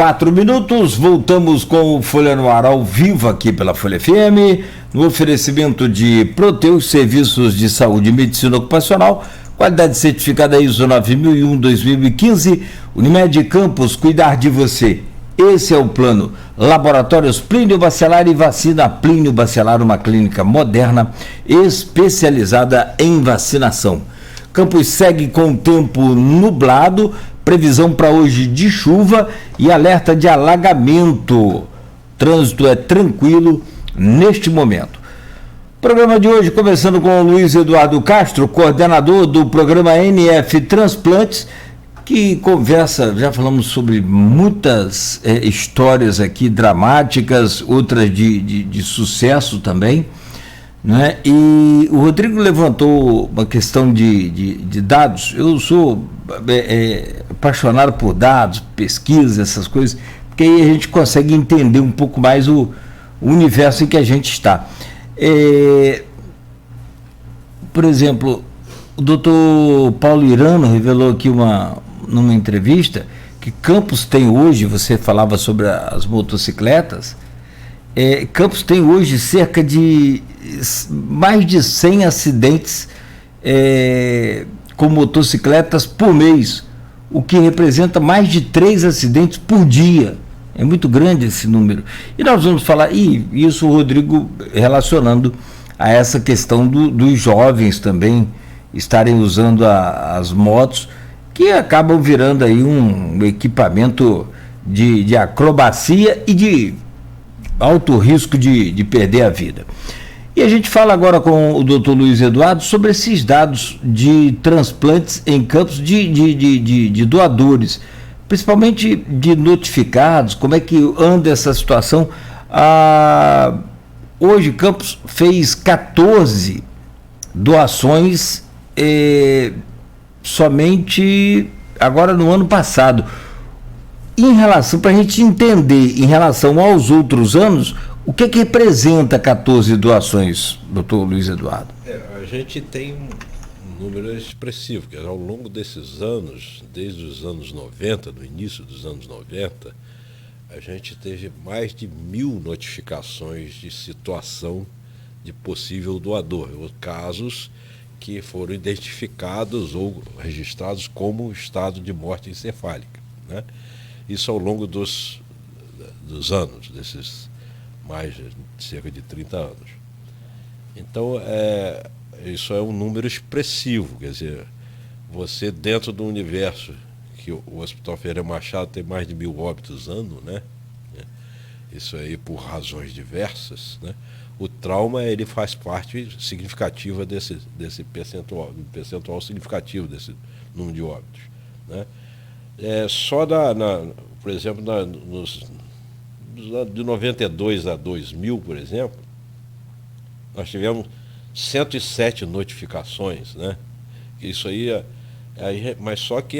4 minutos, voltamos com o Folha no Ar ao vivo aqui pela Folha FM, no oferecimento de Proteus Serviços de Saúde e Medicina Ocupacional, qualidade certificada ISO 9001-2015, Unimed Campos, cuidar de você. Esse é o plano. Laboratórios Plínio Bacelar e Vacina Plínio Bacelar, uma clínica moderna especializada em vacinação. Campos segue com o tempo nublado, previsão para hoje de chuva e alerta de alagamento. Trânsito é tranquilo neste momento. Programa de hoje começando com o Luiz Eduardo Castro, coordenador do programa NF Transplantes, que conversa, já falamos sobre muitas histórias aqui dramáticas, outras de sucesso também, né? E o Rodrigo levantou uma questão de dados. Eu sou apaixonado por dados, pesquisa, essas coisas, porque aí a gente consegue entender um pouco mais o universo em que a gente está. Por exemplo, o doutor Paulo Irano revelou aqui numa entrevista que Campos tem hoje, você falava sobre as motocicletas, Campos tem hoje cerca de mais de 100 acidentes com motocicletas por mês, o que representa mais de 3 acidentes por dia. É muito grande esse número. E nós vamos falar, e isso o Rodrigo relacionando a essa questão dos jovens também estarem usando as motos, que acabam virando aí um equipamento de acrobacia e de alto risco de perder a vida. E a gente fala agora com o doutor Luiz Eduardo sobre esses dados de transplantes em Campos de doadores, principalmente de notificados, como é que anda essa situação. Hoje Campos fez 14 doações somente agora no ano passado. Em relação, para a gente entender, em relação aos outros anos, o que representa 14 doações, doutor Luiz Eduardo? A gente tem um número expressivo, que ao longo desses anos, desde os anos 90, do início dos anos 90, a gente teve mais de 1000 notificações de situação de possível doador, casos que foram identificados ou registrados como estado de morte encefálica, né? Isso ao longo dos anos, desses mais de cerca de 30 anos. Então, isso é um número expressivo, quer dizer, você dentro do universo que o Hospital Ferreira Machado tem mais de 1000 óbitos ano, né? Isso aí por razões diversas, né? O trauma, ele faz parte significativa desse percentual significativo desse número de óbitos, né? Só por exemplo, de 92 a 2000, por exemplo, nós tivemos 107 notificações, né? Isso aí, mas só que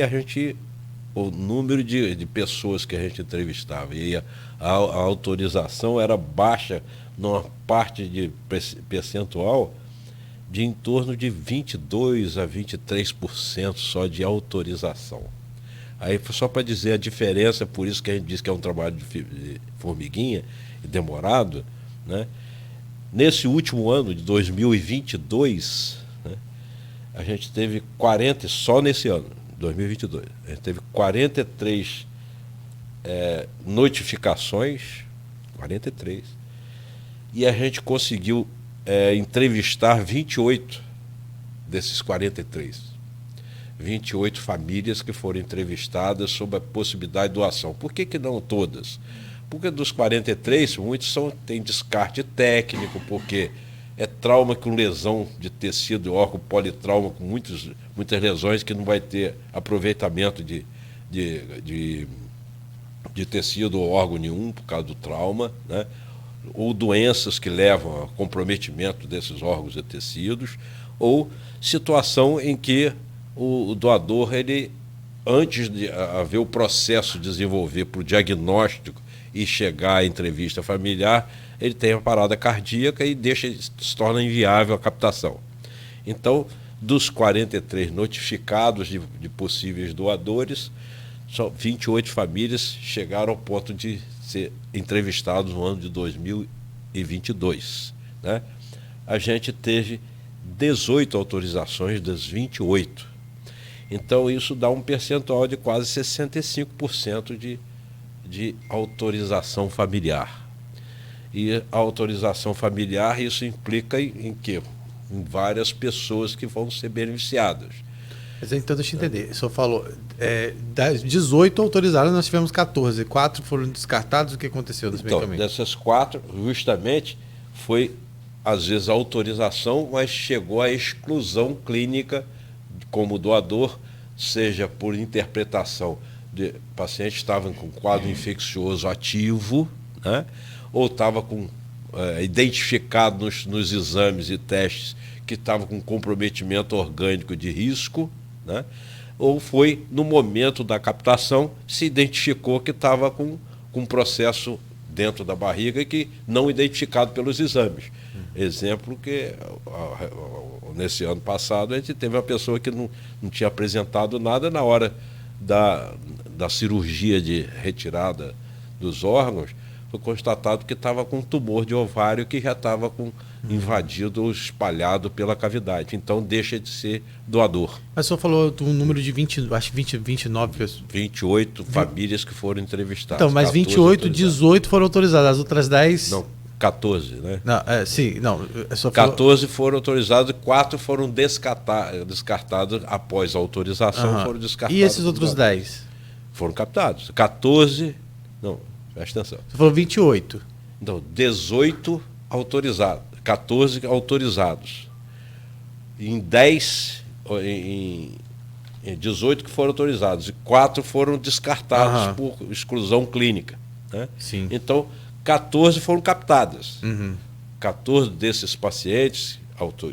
o número de pessoas que a gente entrevistava e a autorização era baixa numa parte de percentual de em torno de 22% a 23% só de autorização. Aí só para dizer a diferença, por isso que a gente diz que é um trabalho de formiguinha e demorado, né? Nesse último ano de 2022, né, a gente teve só nesse ano, 2022, a gente teve 43 notificações, 43, e a gente conseguiu entrevistar 28 desses 43. 28 famílias que foram entrevistadas sobre a possibilidade de doação. Por que não todas? Porque dos 43, muitos têm descarte técnico, porque é trauma com lesão de tecido, órgão politrauma, com muitas lesões que não vai ter aproveitamento de tecido ou órgão nenhum por causa do trauma, né? Ou doenças que levam a comprometimento desses órgãos e tecidos, ou situação em que o doador, antes de haver o processo de desenvolver para o diagnóstico e chegar à entrevista familiar, ele tem uma parada cardíaca e se torna inviável a captação. Então, dos 43 notificados de possíveis doadores, só 28 famílias chegaram ao ponto de ser entrevistados no ano de 2022. Né? A gente teve 18 autorizações das 28. Então, isso dá um percentual de quase 65% de autorização familiar. E a autorização familiar, isso implica em quê? Em várias pessoas que vão ser beneficiadas. Mas então, deixa eu entender. O senhor falou, das 18 autorizadas, nós tivemos 14. 4 foram descartados. O que aconteceu nesse meio Então, caminho? dessas 4, justamente, foi, às vezes, a autorização, mas chegou à exclusão clínica como doador, seja por interpretação de pacientes que estavam com quadro infeccioso ativo, né? Ou estava com identificado nos exames e testes que estava com comprometimento orgânico de risco, né? Ou foi no momento da captação se identificou que estava com um processo dentro da barriga que não identificado pelos exames. Exemplo que nesse ano passado a gente teve uma pessoa que não tinha apresentado nada na hora da cirurgia de retirada dos órgãos, foi constatado que estava com um tumor de ovário que já estava invadido ou espalhado pela cavidade. Então deixa de ser doador. Mas o senhor falou do número de 29 pessoas. 28 famílias que foram entrevistadas. Então, mas 28, 18 foram autorizadas. As outras 10... Não, 14, né? Não, sim, não. Só 14 foram autorizados e 4 foram descartados após a autorização, foram descartados. E esses outros 10? Foram captados. 14... Não, presta atenção. Você falou 28. Então, 18 autorizados, 14 autorizados. Em 18 que foram autorizados e 4 foram descartados por exclusão clínica. Né? Sim. Então, 14 foram captadas. 14 desses pacientes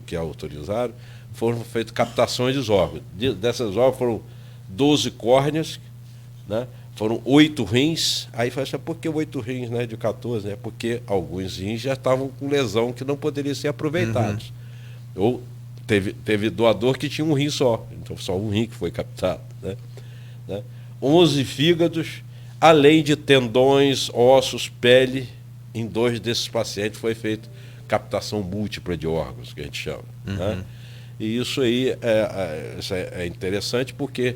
que autorizaram foram feitas captações de órgãos. Dessas órgãos foram 12 córneas, né? Foram 8 rins. Aí fala assim, por que 8 rins, né, de 14? É porque alguns rins já estavam com lesão que não poderiam ser aproveitados. Ou teve doador que tinha um rim só, então só um rim que foi captado. Né? 11 fígados, além de tendões, ossos, pele. Em 2 desses pacientes foi feita captação múltipla de órgãos, que a gente chama. Né? E isso aí é interessante porque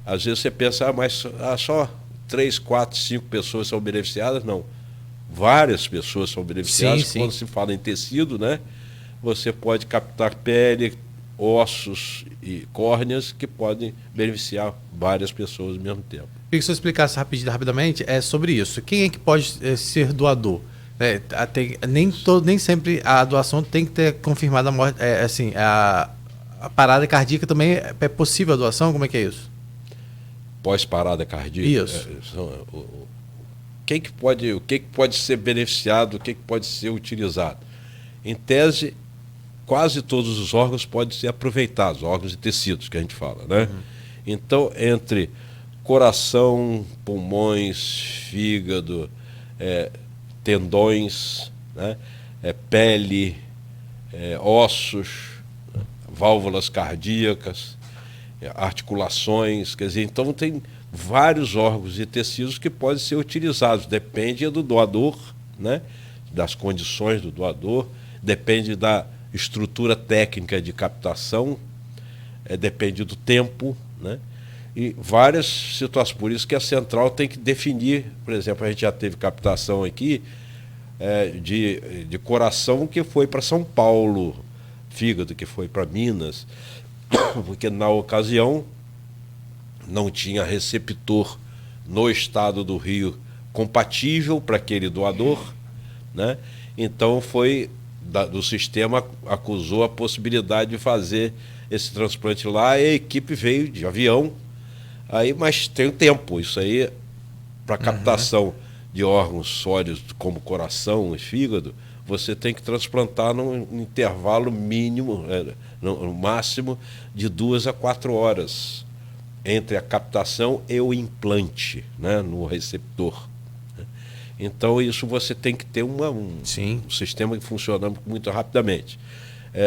às vezes você pensa, mas só 3, 4, 5 pessoas são beneficiadas. Não. Várias pessoas são beneficiadas. Sim. Quando se fala em tecido, né? Você pode captar pele, ossos e córneas que podem beneficiar várias pessoas ao mesmo tempo. Queria que o senhor explicasse rapidamente sobre isso. Quem é que pode ser doador? Nem sempre a doação tem que ter confirmada a morte. A parada cardíaca também é possível a doação? Como é que é isso? Pós-parada cardíaca? Isso. O que pode ser beneficiado, o que pode ser utilizado? Em tese, quase todos os órgãos podem ser aproveitados, órgãos e tecidos que a gente fala, né? Então, entre coração, pulmões, fígado, tendões, né? Pele, ossos, válvulas cardíacas, articulações, quer dizer, então tem vários órgãos e tecidos que podem ser utilizados, depende do doador, né? Das condições do doador, depende da estrutura técnica de captação, depende do tempo, né? E várias situações, por isso que a central tem que definir, por exemplo, a gente já teve captação aqui de coração que foi para São Paulo, fígado que foi para Minas, porque na ocasião não tinha receptor no estado do Rio compatível para aquele doador, né? Então do sistema acusou a possibilidade de fazer esse transplante lá, e a equipe veio de avião, mas tem um tempo, isso aí para captação de órgãos sólidos como coração e fígado, você tem que transplantar num intervalo mínimo, no máximo de 2 a 4 horas entre a captação e o implante, né, no receptor. Então isso você tem que ter um sistema que funciona muito rapidamente.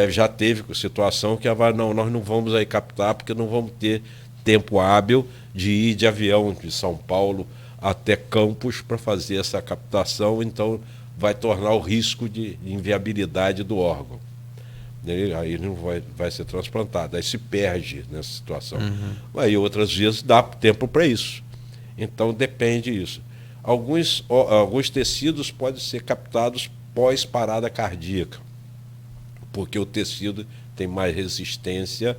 Já teve situação que nós não vamos aí captar porque não vamos ter tempo hábil de ir de avião de São Paulo até Campos para fazer essa captação, então vai tornar o risco de inviabilidade do órgão. Aí não vai ser transplantado, aí se perde nessa situação. Aí outras vezes dá tempo para isso. Então depende disso. Alguns tecidos podem ser captados pós-parada cardíaca, porque o tecido tem mais resistência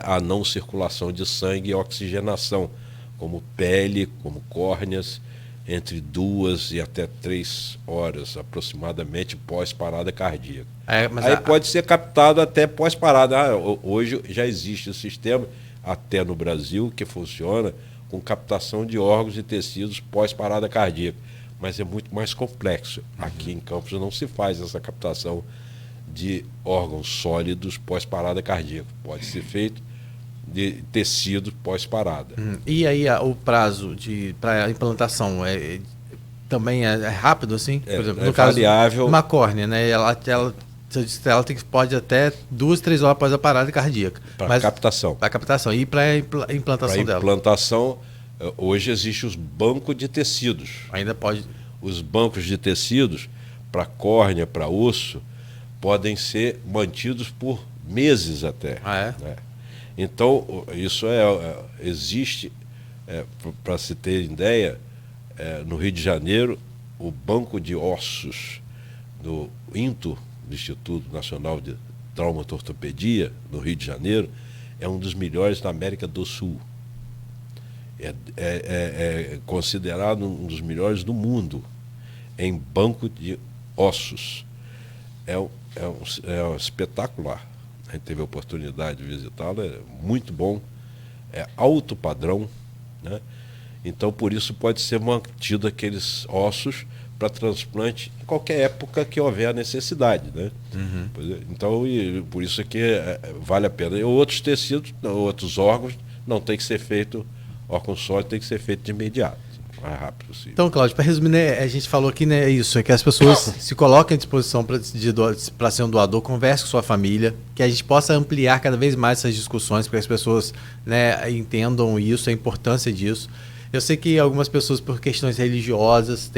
à não circulação de sangue e oxigenação, como pele, como córneas, entre 2 e até 3 horas aproximadamente pós-parada cardíaca. Aí pode ser captado até pós-parada. Hoje já existe um sistema, até no Brasil, que funciona com captação de órgãos e tecidos pós-parada cardíaca, mas é muito mais complexo. Aqui em Campos não se faz essa captação de órgãos sólidos pós-parada cardíaca. Pode ser feito de tecido pós-parada. E aí o prazo para implantação também é rápido, assim? Por exemplo, no caso, variável. Uma córnea, né? Ela pode até 2, 3 horas após a parada cardíaca. Para captação. Para captação. E para implantação dela? Para implantação, hoje existem os bancos de tecidos. Ainda pode. Os bancos de tecidos, para córnea, para osso, podem ser mantidos por meses até. Né? Então, isso existe, para se ter ideia, no Rio de Janeiro, o Banco de Ossos do INTO, do Instituto Nacional de Traumatortopedia, no Rio de Janeiro, é um dos melhores da América do Sul. É considerado um dos melhores do mundo em banco de ossos. É espetacular. A gente teve a oportunidade de visitá-lo, é muito bom, é alto padrão, né? Então, por isso, pode ser mantido aqueles ossos para transplante em qualquer época que houver a necessidade, né? Então, por isso é que vale a pena. E outros tecidos, outros órgãos, não tem que ser feito, órgão sólido tem que ser feito de imediato, o mais rápido possível. Então, Cláudio, para resumir, né, a gente falou aqui, né, isso, é que as pessoas se coloquem à disposição para ser um doador, converse com sua família, que a gente possa ampliar cada vez mais essas discussões, para que as pessoas, né, entendam isso, a importância disso. Eu sei que algumas pessoas, por questões religiosas,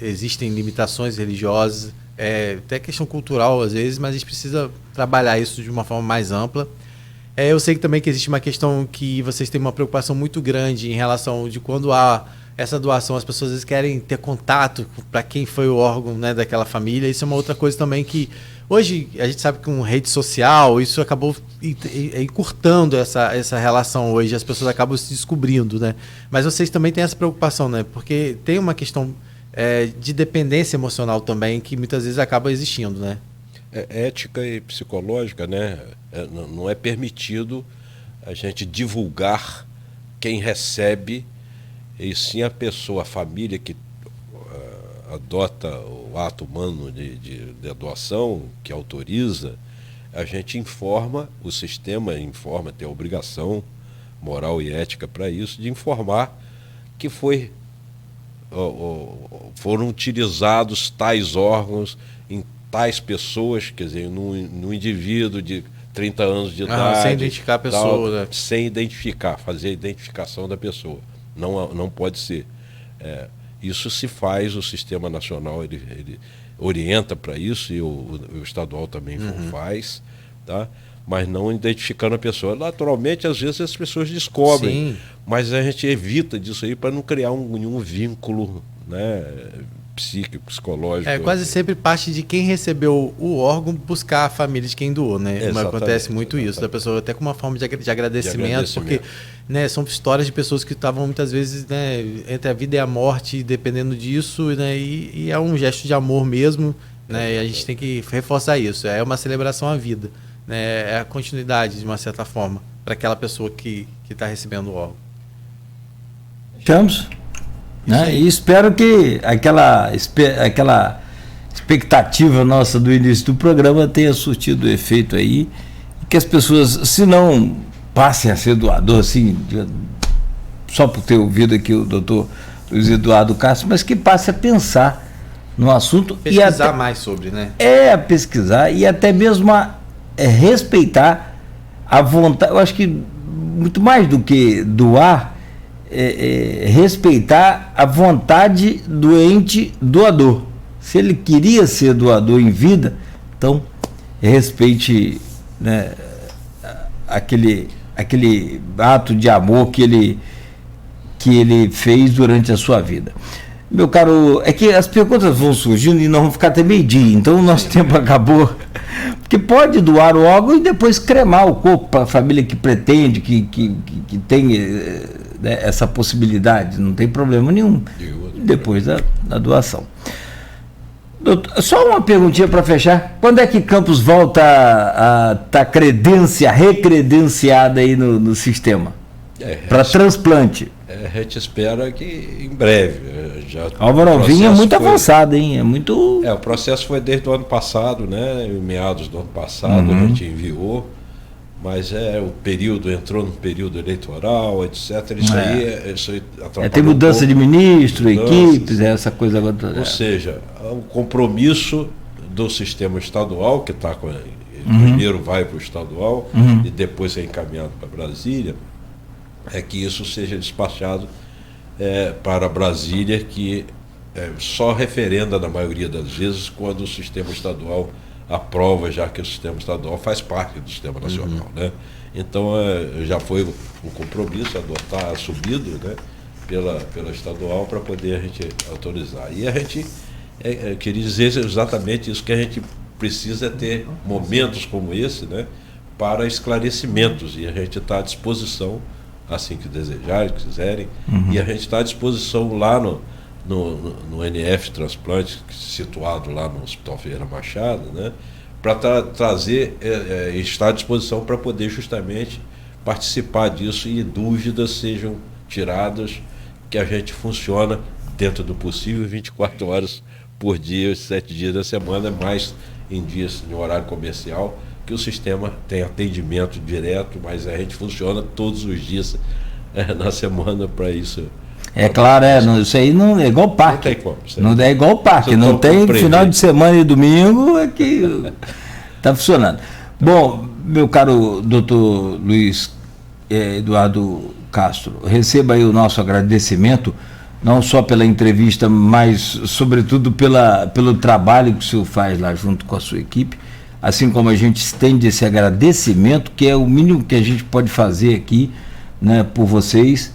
existem limitações religiosas, até questão cultural às vezes, mas a gente precisa trabalhar isso de uma forma mais ampla. Eu sei que também que existe uma questão que vocês têm uma preocupação muito grande em relação de quando há essa doação, as pessoas às vezes querem ter contato para quem foi o órgão, né, daquela família. Isso é uma outra coisa também que hoje a gente sabe que com rede social isso acabou encurtando essa relação hoje, as pessoas acabam se descobrindo, né? Mas vocês também têm essa preocupação, né? Porque tem uma questão de dependência emocional também que muitas vezes acaba existindo, né? Ética e psicológica, né? Não é permitido a gente divulgar quem recebe, e sim a pessoa, a família que adota o ato humano de doação, que autoriza, a gente informa, o sistema informa, tem a obrigação moral e ética para isso, de informar que foram utilizados tais órgãos em tais pessoas, quer dizer, num indivíduo de 30 anos de idade. Sem identificar a pessoa. Né? Sem identificar, fazer a identificação da pessoa. Não pode ser. Isso se faz, o Sistema Nacional ele orienta para isso, e o estadual também faz, tá? Mas não identificando a pessoa. Naturalmente, às vezes as pessoas descobrem, sim, mas a gente evita disso aí para não criar nenhum vínculo, né, psíquico, psicológico. Quase sempre parte de quem recebeu o órgão buscar a família de quem doou, né? Acontece muito isso, da pessoa até com uma forma de agradecimento, porque, né, são histórias de pessoas que estavam muitas vezes, né, entre a vida e a morte, dependendo disso, né, e é um gesto de amor mesmo, né, e a gente tem que reforçar isso, é uma celebração à vida, né, é a continuidade, de uma certa forma, para aquela pessoa que está recebendo o órgão. Estamos, né? E espero que aquela expectativa nossa do início do programa tenha surtido efeito aí, e que as pessoas, se não passem a ser doador, assim, só por ter ouvido aqui o doutor Luiz Eduardo Castro, mas que passe a pensar no assunto. Pesquisar mais sobre, né? A pesquisar e até mesmo a respeitar a vontade. Eu acho que muito mais do que doar, respeitar a vontade do ente doador. Se ele queria ser doador em vida, então respeite, né, aquele ato de amor que ele fez durante a sua vida. Meu caro, é que as perguntas vão surgindo e nós vamos ficar até meio-dia, então o nosso tempo acabou. Porque pode doar o órgão e depois cremar o corpo para a família que pretende, que tem, né, essa possibilidade, não tem problema nenhum, depois da doação. Doutor, só uma perguntinha para fechar. Quando é que Campos volta a estar recredenciada aí no sistema? Para transplante? A gente espera que em breve. Álvaro Alvim é muito avançado, hein? O processo foi desde o ano passado, né? Em meados do ano passado a gente enviou, mas entrou no período eleitoral, etc. Isso aí atrapalhou. Tem mudança de ministro, equipes, essa coisa agora. Ou seja, o compromisso do sistema estadual, que está com. Primeiro vai para o estadual e depois é encaminhado para Brasília, é que isso seja despachado para Brasília, que só referenda na maioria das vezes quando o sistema estadual aprova, já que o sistema estadual faz parte do sistema nacional, né? Então já foi um compromisso assumido, né, pela estadual, para poder a gente autorizar. E a gente queria dizer exatamente isso, que a gente precisa ter momentos como esse, né, para esclarecimentos, e a gente está à disposição assim que desejarem, quiserem, e a gente está à disposição lá no NF Transplante, situado lá no Hospital Ferreira Machado, né, para trazer, estar à disposição para poder justamente participar disso e dúvidas sejam tiradas, que a gente funciona dentro do possível 24 horas por dia, os 7 dias da semana, mais em dias de horário comercial, que o sistema tem atendimento direto, mas a gente funciona todos os dias na semana para isso. Claro, isso aí não é igual parque. Não tem como. Não é igual parque, não tem final de semana e domingo que está funcionando. Bom, meu caro doutor Luiz Eduardo Castro, receba aí o nosso agradecimento, não só pela entrevista, mas sobretudo pelo trabalho que o senhor faz lá junto com a sua equipe, assim como a gente estende esse agradecimento, que é o mínimo que a gente pode fazer aqui, né, por vocês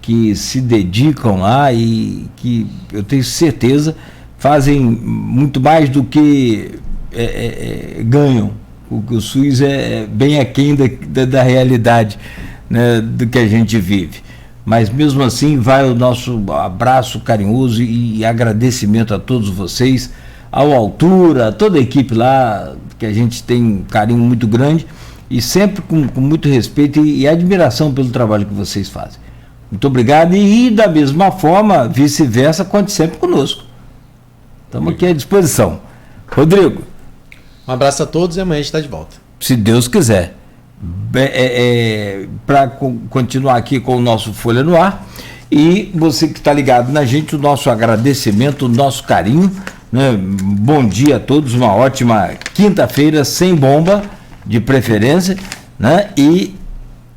que se dedicam lá e que eu tenho certeza fazem muito mais do que ganham. O SUS é bem aquém da realidade, né, do que a gente vive. Mas mesmo assim vai o nosso abraço carinhoso e agradecimento a todos vocês, ao Altura, a toda a equipe lá, que a gente tem um carinho muito grande e sempre com muito respeito e admiração pelo trabalho que vocês fazem. Muito obrigado e da mesma forma, vice-versa, conte sempre conosco. Estamos aqui à disposição. Rodrigo. Um abraço a todos e amanhã a gente está de volta. Se Deus quiser. Para continuar aqui com o nosso Folha no Ar, e você que está ligado na gente, o nosso agradecimento, o nosso carinho, né? Bom dia a todos, uma ótima quinta-feira, sem bomba, de preferência, né? E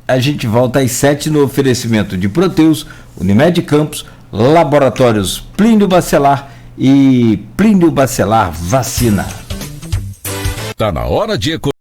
a gente volta às 7 no oferecimento de Proteus, Unimed Campos, Laboratórios Plínio Bacelar e Plínio Bacelar Vacina. Tá na hora de